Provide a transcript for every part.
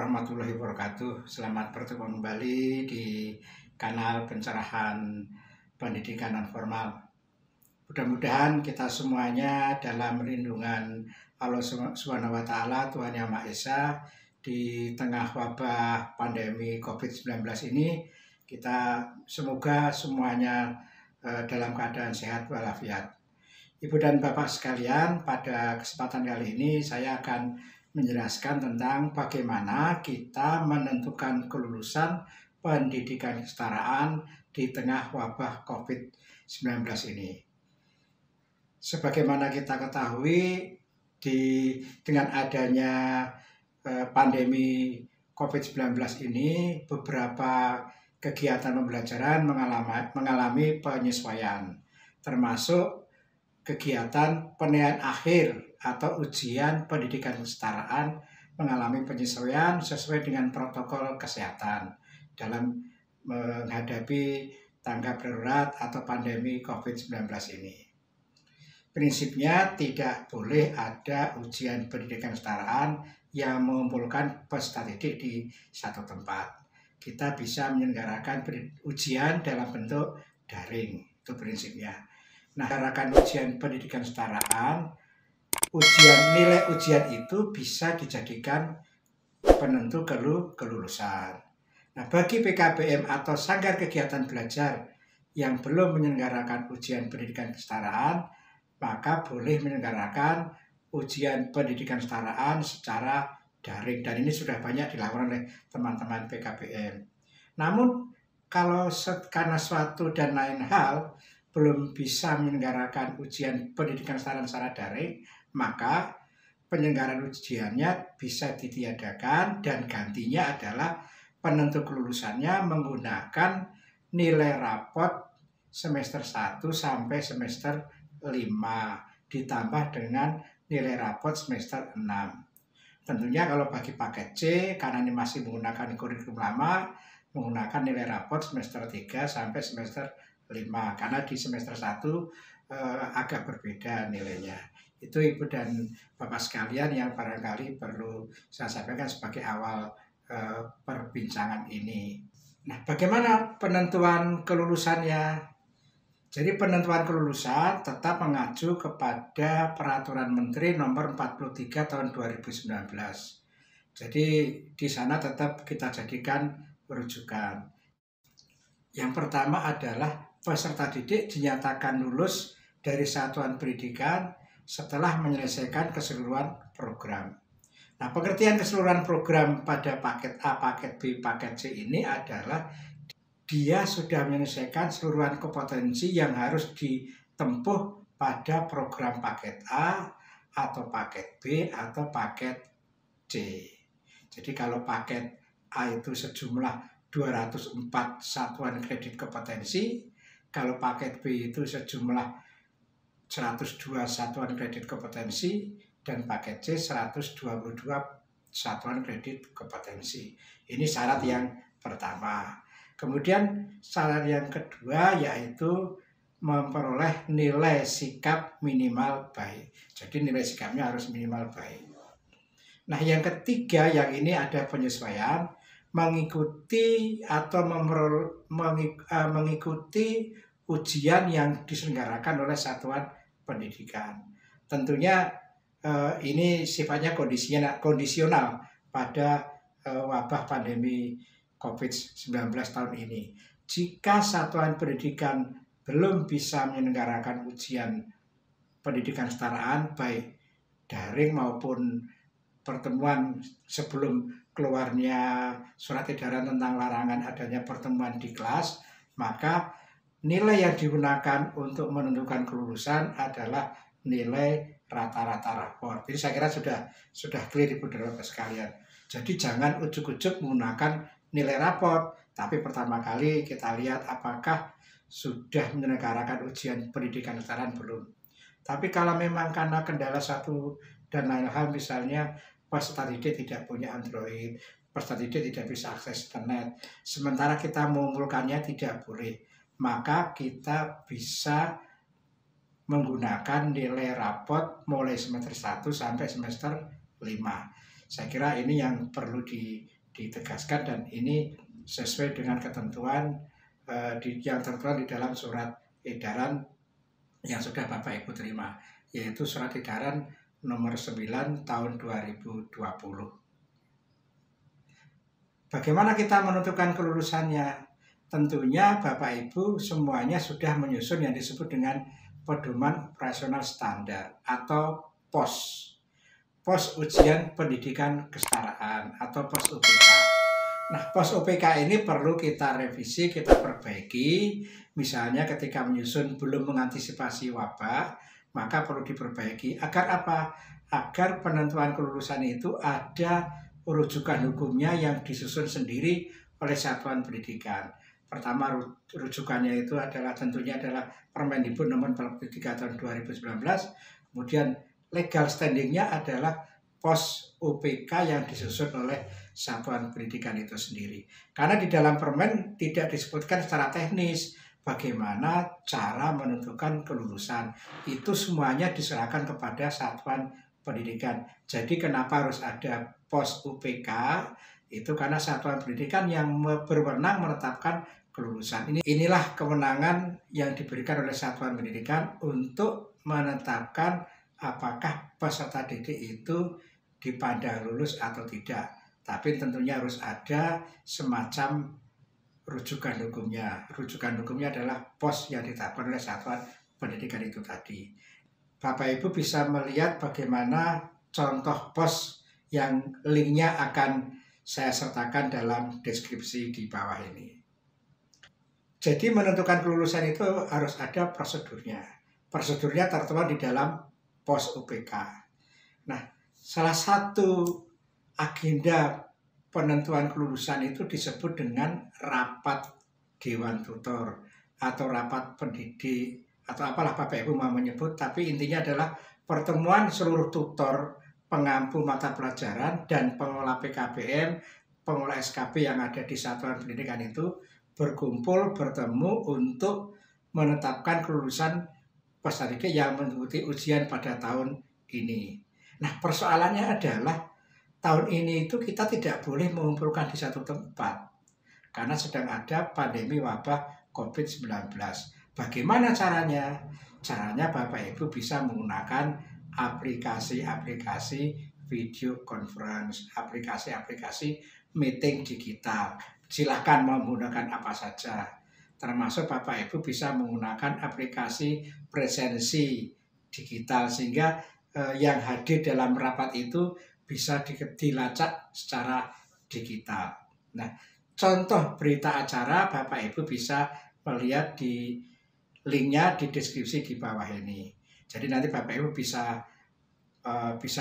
warahmatullahi wabarakatuh. Selamat bertemu kembali di kanal pencerahan pendidikan non formal. Mudah-mudahan kita semuanya dalam lindungan Allah Subhanahu wa Ta'ala, Tuhan Yang Maha Esa, di tengah wabah pandemi COVID-19 ini, kita semoga semuanya dalam keadaan sehat walafiat. Ibu dan Bapak sekalian, pada kesempatan kali ini saya akan menjelaskan tentang bagaimana kita menentukan kelulusan pendidikan kesetaraan di tengah wabah COVID-19 ini. Sebagaimana kita ketahui, dengan adanya pandemi COVID-19 ini, beberapa kegiatan pembelajaran mengalami penyesuaian, termasuk kegiatan penilaian akhir atau ujian pendidikan kesetaraan mengalami penyesuaian sesuai dengan protokol kesehatan dalam menghadapi tanggap darurat atau pandemi COVID-19 ini. Prinsipnya tidak boleh ada ujian pendidikan kesetaraan yang mengumpulkan peserta didik di satu tempat. Kita bisa menyelenggarakan ujian dalam bentuk daring, itu prinsipnya. Nah, menyelenggarakan ujian pendidikan kesetaraan, nilai ujian itu bisa dijadikan penentu kelulusan. Nah, bagi PKBM atau Sanggar Kegiatan Belajar yang belum menyelenggarakan ujian pendidikan kesetaraan, maka boleh menyelenggarakan ujian pendidikan kesetaraan secara daring. Dan ini sudah banyak dilakukan oleh teman-teman PKBM. Namun, kalau karena suatu dan lain hal belum bisa menyelenggarakan ujian pendidikan kesetaraan secara daring, maka penyelenggaraan ujiannya bisa ditiadakan dan gantinya adalah penentu kelulusannya menggunakan nilai rapot semester 1 sampai semester 5 ditambah dengan nilai rapot semester 6. Tentunya kalau bagi paket C, karena ini masih menggunakan kurikulum lama, menggunakan nilai rapot semester 3 sampai semester 5, karena di semester 1 agak berbeda nilainya. Itu Ibu dan Bapak sekalian yang barangkali perlu saya sampaikan sebagai awal perbincangan ini. Nah, bagaimana penentuan kelulusannya? Jadi penentuan kelulusan tetap mengacu kepada Peraturan Menteri Nomor 43 Tahun 2019. Jadi di sana tetap kita jadikan rujukan. Yang pertama adalah peserta didik dinyatakan lulus dari satuan pendidikan setelah menyelesaikan keseluruhan program. Nah, pengertian keseluruhan program pada paket A, paket B, paket C ini adalah dia sudah menyelesaikan keseluruhan kompetensi yang harus ditempuh pada program paket A atau paket B atau paket C. Jadi kalau paket A itu sejumlah 204 satuan kredit kompetensi, kalau paket B itu sejumlah 102 satuan kredit kompetensi, dan paket C 122 satuan kredit kompetensi. Ini syarat yang pertama. Kemudian syarat yang kedua yaitu memperoleh nilai sikap minimal baik. Jadi nilai sikapnya harus minimal baik. Nah, yang ketiga yang ini ada penyesuaian, mengikuti atau mengikuti ujian yang diselenggarakan oleh satuan pendidikan. Tentunya ini sifatnya kondisional pada wabah pandemi COVID-19 tahun ini. Jika satuan pendidikan belum bisa menyelenggarakan ujian pendidikan kesetaraan baik daring maupun pertemuan sebelum keluarnya surat edaran tentang larangan adanya pertemuan di kelas, maka nilai yang digunakan untuk menentukan kelulusan adalah nilai rata-rata rapor. Jadi saya kira sudah clear Ibu dan Bapak sekalian. Jadi jangan ujuk-ujuk menggunakan nilai rapor, tapi pertama kali kita lihat apakah sudah menyelenggarakan ujian pendidikan kesetaraan belum. Tapi kalau memang karena kendala satu dan lain hal, misalnya peserta didik tidak punya Android, peserta didik tidak bisa akses internet, sementara kita mengumpulkannya tidak boleh, maka kita bisa menggunakan nilai rapot mulai semester 1 sampai semester 5. Saya kira ini yang perlu ditegaskan, dan ini sesuai dengan ketentuan yang tertuang di dalam surat edaran yang sudah Bapak Ibu terima, yaitu surat edaran nomor 9 tahun 2020. Bagaimana kita menentukan kelulusannya? Tentunya Bapak Ibu semuanya sudah menyusun yang disebut dengan pedoman operasional standar atau POS. POS Ujian Pendidikan Kesetaraan atau POS UPK. Nah, POS UPK ini perlu kita revisi, kita perbaiki. Misalnya ketika menyusun belum mengantisipasi wabah, maka perlu diperbaiki. Agar apa? Agar penentuan kelulusan itu ada rujukan hukumnya yang disusun sendiri oleh satuan pendidikan. Pertama, rujukannya itu tentunya adalah Permendikbud nomor 43 tahun 2019. Kemudian legal standingnya adalah POS UPK yang disusun oleh satuan pendidikan itu sendiri. Karena di dalam permen tidak disebutkan secara teknis bagaimana cara menentukan kelulusan. Itu semuanya diserahkan kepada satuan pendidikan. Jadi kenapa harus ada POS UPK? Itu karena satuan pendidikan yang berwenang menetapkan kelulusan. Inilah kewenangan yang diberikan oleh satuan pendidikan untuk menetapkan apakah peserta didik itu dipandang lulus atau tidak. Tapi tentunya harus ada semacam rujukan hukumnya. Rujukan hukumnya adalah POS yang ditetapkan oleh satuan pendidikan itu tadi. Bapak Ibu bisa melihat bagaimana contoh POS yang linknya akan saya sertakan dalam deskripsi di bawah ini. Jadi menentukan kelulusan itu harus ada prosedurnya. Prosedurnya tertuang di dalam POS UPK. Nah, salah satu agenda penentuan kelulusan itu disebut dengan rapat Dewan Tutor atau rapat pendidik atau apalah Bapak Ibu mau menyebut, tapi intinya adalah pertemuan seluruh tutor, pengampu mata pelajaran, dan pengelola PKBM, pengelola SKB yang ada di satuan pendidikan itu berkumpul, bertemu untuk menetapkan kelulusan peserta didik yang mengikuti ujian pada tahun ini. Nah, persoalannya adalah tahun ini itu kita tidak boleh mengumpulkan di satu tempat karena sedang ada pandemi wabah COVID-19. Bagaimana caranya? Caranya Bapak Ibu bisa menggunakan aplikasi-aplikasi video conference, aplikasi-aplikasi meeting digital. Silahkan menggunakan apa saja. Termasuk Bapak Ibu bisa menggunakan aplikasi presensi digital sehingga yang hadir dalam rapat itu bisa dilacak secara digital. Nah, contoh berita acara Bapak Ibu bisa melihat di linknya di deskripsi di bawah ini. Jadi nanti Bapak Ibu bisa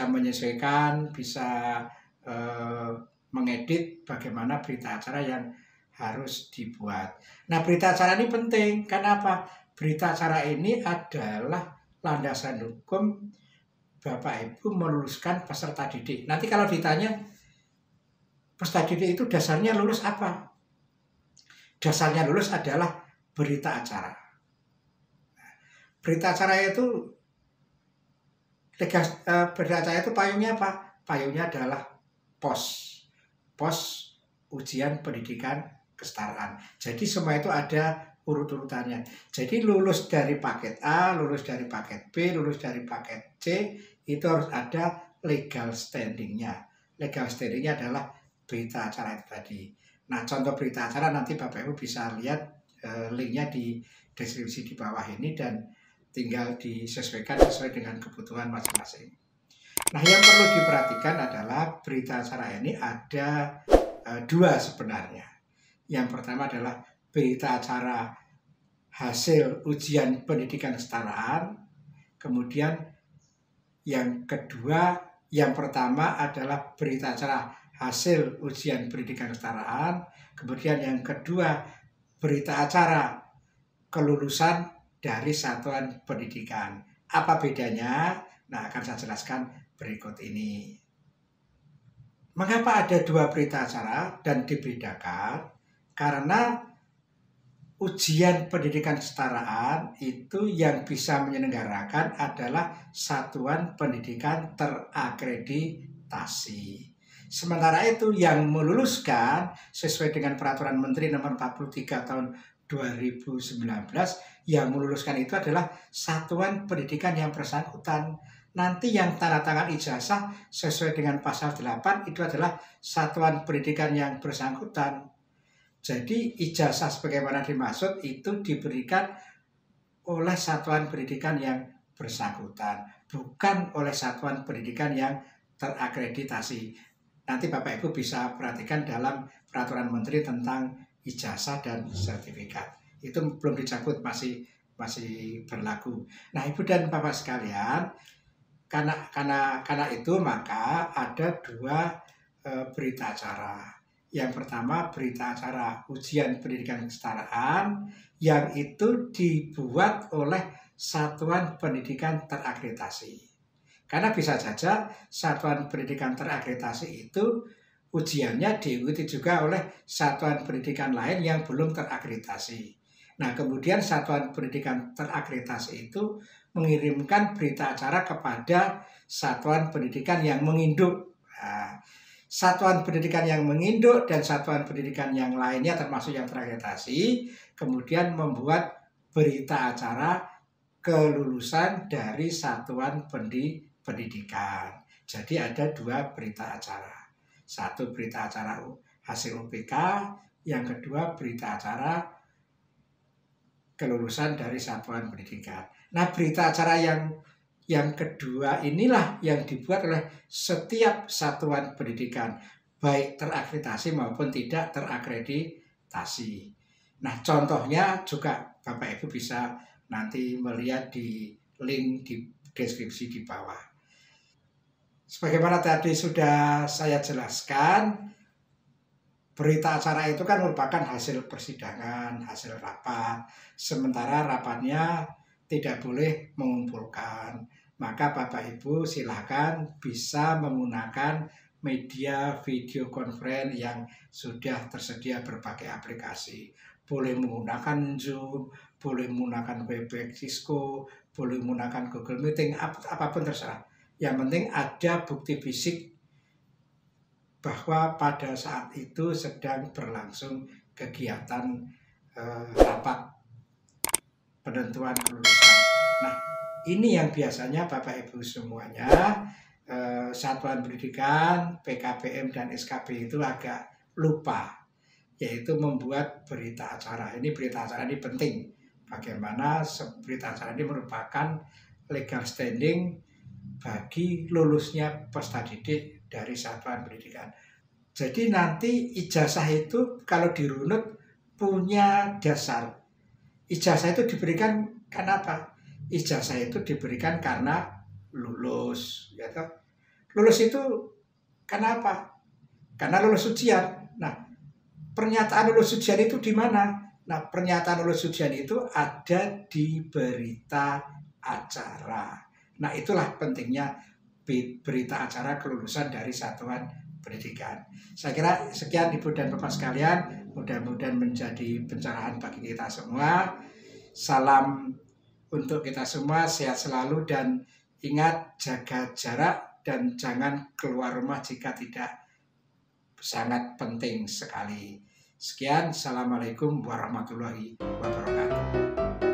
menyesuaikan, bisa mengedit bagaimana berita acara yang harus dibuat. Nah, berita acara ini penting. Kenapa? Berita acara ini adalah landasan hukum Bapak Ibu meluluskan peserta didik. Nanti kalau ditanya, peserta didik itu dasarnya lulus apa? Dasarnya lulus adalah berita acara. Berita acara itu berita acara itu payungnya apa? Payungnya adalah POS Ujian Pendidikan Kesetaraan. Jadi semua itu ada urut-urutannya. Jadi lulus dari paket A, lulus dari paket B, lulus dari paket C, itu harus ada legal standingnya. Legal standingnya adalah berita acara itu tadi. Nah, contoh berita acara nanti Bapak Ibu bisa lihat linknya di deskripsi di bawah ini dan tinggal disesuaikan sesuai dengan kebutuhan masing-masing. Nah, yang perlu diperhatikan adalah berita acara ini ada dua sebenarnya. Yang pertama adalah berita acara hasil ujian pendidikan kesetaraan. Kemudian yang kedua, yang pertama adalah berita acara hasil ujian pendidikan kesetaraan. Kemudian yang kedua, berita acara kelulusan dari satuan pendidikan. Apa bedanya? Nah, akan saya jelaskan berikut ini. Mengapa ada dua berita acara dan dibedakan? Karena ujian pendidikan kesetaraan itu yang bisa menyelenggarakan adalah satuan pendidikan terakreditasi. Sementara itu yang meluluskan sesuai dengan Peraturan Menteri Nomor 43 Tahun 2019, yang meluluskan itu adalah satuan pendidikan yang bersangkutan. Nanti yang tanda tangan ijazah sesuai dengan pasal 8 itu adalah satuan pendidikan yang bersangkutan. Jadi ijazah sebagaimana dimaksud itu diberikan oleh satuan pendidikan yang bersangkutan, bukan oleh satuan pendidikan yang terakreditasi. Nanti Bapak Ibu bisa perhatikan dalam Peraturan Menteri tentang ijazah dan sertifikat. Itu belum dicabut, masih berlaku. Nah, Ibu dan Bapak sekalian, karena itu maka ada dua berita acara. Yang pertama berita acara ujian pendidikan kesetaraan yang itu dibuat oleh satuan pendidikan terakreditasi. Karena bisa saja satuan pendidikan terakreditasi itu ujiannya diikuti juga oleh satuan pendidikan lain yang belum terakreditasi. Nah, kemudian satuan pendidikan terakreditasi itu mengirimkan berita acara kepada satuan pendidikan yang menginduk. Nah, satuan pendidikan yang menginduk dan satuan pendidikan yang lainnya termasuk yang terakreditasi kemudian membuat berita acara kelulusan dari satuan pendidikan. Jadi ada dua berita acara. Satu berita acara hasil UPK, yang kedua berita acara kelulusan dari satuan pendidikan. Nah, berita acara yang kedua inilah yang dibuat oleh setiap satuan pendidikan, baik terakreditasi maupun tidak terakreditasi. Nah, contohnya juga Bapak Ibu bisa nanti melihat di link di deskripsi di bawah. Sebagaimana tadi sudah saya jelaskan, berita acara itu kan merupakan hasil persidangan, hasil rapat. Sementara rapatnya tidak boleh mengumpulkan. Maka Bapak Ibu silakan bisa menggunakan media video conference yang sudah tersedia berbagai aplikasi. Boleh menggunakan Zoom, boleh menggunakan Webex, Cisco, boleh menggunakan Google Meeting, apapun terserah. Yang penting ada bukti fisik bahwa pada saat itu sedang berlangsung kegiatan rapat penentuan kelulusan. Nah, ini yang biasanya Bapak Ibu semuanya satuan pendidikan, PKBM dan SKB itu agak lupa, yaitu membuat berita acara. Ini berita acara ini penting. Bagaimana berita acara ini merupakan legal standing bagi lulusnya peserta didik dari satuan pendidikan. Jadi nanti ijazah itu kalau dirunut punya dasar. Ijazah itu diberikan karena apa? Ijazah itu diberikan karena lulus, ya toh? Lulus itu karena apa? Karena lulus ujian. Nah, pernyataan lulus ujian itu di mana? Nah, pernyataan lulus ujian itu ada di berita acara. Nah, itulah pentingnya berita acara kelulusan dari satuan pendidikan. Saya kira sekian Ibu dan Bapak sekalian, mudah-mudahan menjadi pencerahan bagi kita semua. Salam untuk kita semua, sehat selalu dan ingat jaga jarak dan jangan keluar rumah jika tidak sangat penting sekali. Sekian, Assalamualaikum warahmatullahi wabarakatuh.